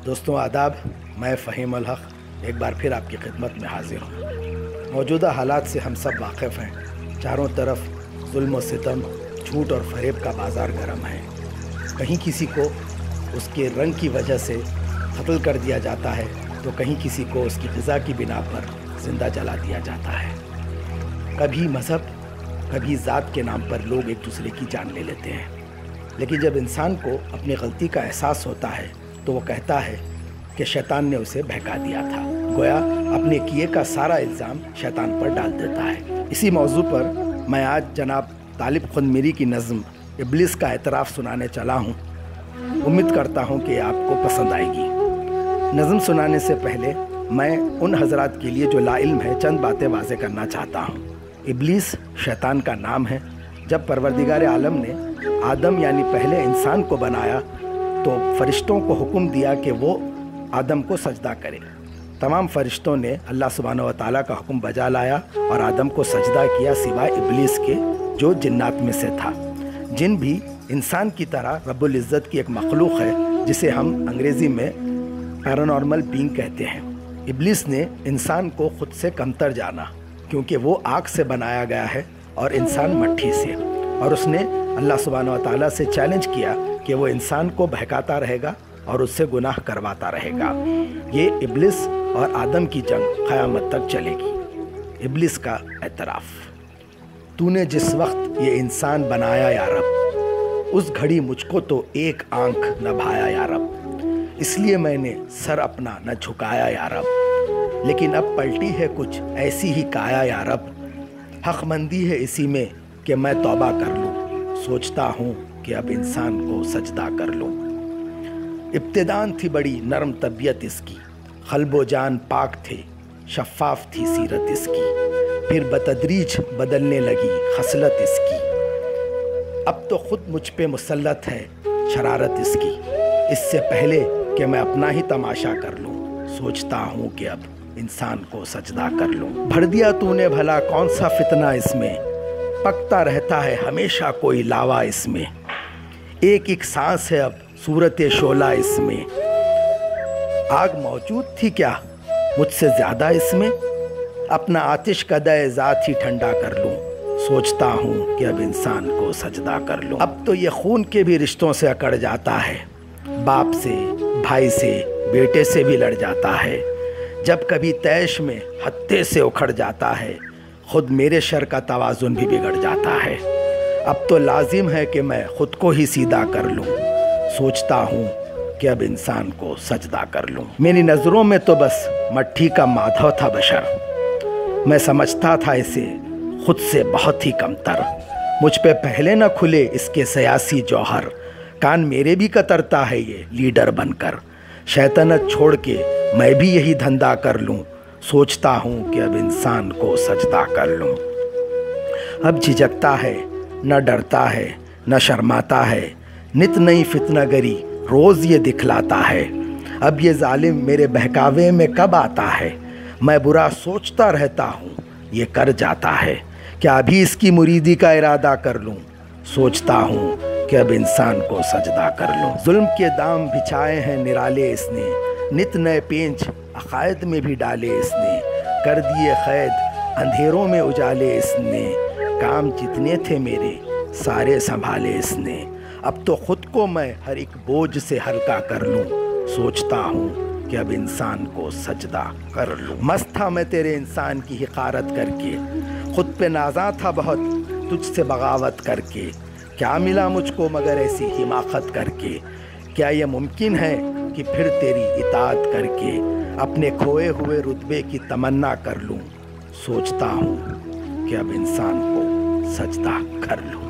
دوستوں آداب، میں فہیم الحق ایک بار پھر آپ کی خدمت میں حاضر ہوں۔ موجودہ حالات سے ہم سب واقف ہیں۔ چاروں طرف ظلم و ستم، جھوٹ اور فریب کا بازار گرم ہے۔ کہیں کسی کو اس کے رنگ کی وجہ سے قتل کر دیا جاتا ہے تو کہیں کسی کو اس کی غذا کی بنا پر زندہ جلا دیا جاتا ہے۔ کبھی مذہب، کبھی ذات کے نام پر لوگ ایک دوسرے کی جان لے لیتے ہیں، لیکن جب انسان کو اپنی غلطی کا احساس ہوتا ہے تو وہ کہتا ہے کہ شیطان نے اسے بہکا دیا تھا، گویا اپنے کیے کا سارا الزام شیطان پر ڈال دیتا ہے۔ اسی موضوع پر میں آج جناب طالب خود میری کی نظم ابلیس کا اعتراف سنانے چلا ہوں۔ امید کرتا ہوں کہ آپ کو پسند آئے گی۔ نظم سنانے سے پہلے میں ان حضرات کے لیے جو لا علم ہے چند باتیں واضح کرنا چاہتا ہوں۔ ابلیس شیطان کا نام ہے۔ جب پروردگار عالم نے آدم یعنی پہلے انسان کو بنایا تو فرشتوں کو حکم دیا کہ وہ آدم کو سجدہ کرے۔ تمام فرشتوں نے اللہ سبحانہ و تعالیٰ کا حکم بجا لایا اور آدم کو سجدہ کیا، سوائے ابلیس کے جو جنات میں سے تھا۔ جن بھی انسان کی طرح رب العزت کی ایک مخلوق ہے جسے ہم انگریزی میں پیرانارمل بینگ کہتے ہیں۔ ابلیس نے انسان کو خود سے کمتر جانا، کیونکہ وہ آگ سے بنایا گیا ہے اور انسان مٹی سے، اور اس نے اللہ سبحانہ و تعالیٰ سے چیلنج کیا کہ وہ انسان کو بہکاتا رہے گا اور اس سے گناہ کرواتا رہے گا۔ یہ ابلیس اور آدم کی جنگ قیامت تک چلے گی۔ ابلیس کا اعتراف: تو نے جس وقت یہ انسان بنایا یا رب، اس گھڑی مجھ کو تو ایک آنکھ نہ بھایا یا رب، اس لیے میں نے سر اپنا نہ جھکایا یا رب، لیکن اب پلٹی ہے کچھ ایسی ہی کایا یا رب، حق مندی ہے اسی میں کہ میں توبہ کر لوں، سوچتا ہوں کہ اب انسان کو سجدہ کر لوں۔ ابتدان تھی بڑی نرم طبیعت اس کی، قلب و جان پاک تھے، شفاف تھی سیرت اس کی، پھر بتدریج بدلنے لگی خصلت اس کی، اب تو خود مجھ پہ مسلط ہے شرارت اس کی، اس سے پہلے کہ میں اپنا ہی تماشا کر لوں، سوچتا ہوں کہ اب انسان کو سجدہ کر لوں۔ بھر دیا تو نے بھلا کون سا فتنہ اس میں، پکتا رہتا ہے ہمیشہ کوئی لاوا اس میں، ایک ایک سانس ہے اب صورت شعلہ اس میں، آگ موجود تھی کیا مجھ سے زیادہ اس میں، اپنا آتش قدح ذات ہی ٹھنڈا کر لوں، سوچتا ہوں کہ اب انسان کو سجدہ کر لوں۔ اب تو یہ خون کے بھی رشتوں سے اکڑ جاتا ہے، باپ سے، بھائی سے، بیٹے سے بھی لڑ جاتا ہے، جب کبھی تیش میں ہتے سے اکھڑ جاتا ہے، خود میرے شر کا توازن بھی بگڑ جاتا ہے، اب تو لازم ہے کہ میں خود کو ہی سیدھا کر لوں، سوچتا ہوں کہ اب انسان کو سجدہ کر لوں۔ میری نظروں میں تو بس مٹی کا مادھو تھا بشر، میں سمجھتا تھا اسے خود سے بہت ہی کمتر، مجھ پہ پہلے نہ کھلے اس کے سیاسی جوہر، کان میرے بھی کترتا ہے یہ لیڈر بن کر، شیطنت چھوڑ کے میں بھی یہی دھندا کر لوں، سوچتا ہوں کہ اب انسان کو سجدہ کر لوں۔ اب جھجکتا ہے، نہ ڈرتا ہے، نہ شرماتا ہے، نت نئی فتنہ گری روز یہ دکھلاتا ہے، اب یہ ظالم میرے بہکاوے میں کب آتا ہے، میں برا سوچتا رہتا ہوں یہ کر جاتا ہے، کیا ابھی اس کی مریدی کا ارادہ کر لوں، سوچتا ہوں کہ اب انسان کو سجدہ کر لوں۔ ظلم کے دام بچھائے ہیں نرالے اس نے، نت نئے پینچ عقائد میں بھی ڈالے اس نے، کر دیے قید اندھیروں میں اجالے اس نے، کام جتنے تھے میرے سارے سنبھالے اس نے، اب تو خود کو میں ہر ایک بوجھ سے ہلکا کر لوں، سوچتا ہوں کہ اب انسان کو سجدہ کر لوں۔ مست تھا میں تیرے انسان کی حقارت کر کے، خود پہ نازاں تھا بہت تجھ سے بغاوت کر کے، کیا ملا مجھ کو مگر ایسی حماقت کر کے، کیا یہ ممکن ہے کہ پھر تیری اطاعت کر کے اپنے کھوئے ہوئے رتبے کی تمنا کر لوں، سوچتا ہوں کہ اب انسان کو سجدہ کر لوں۔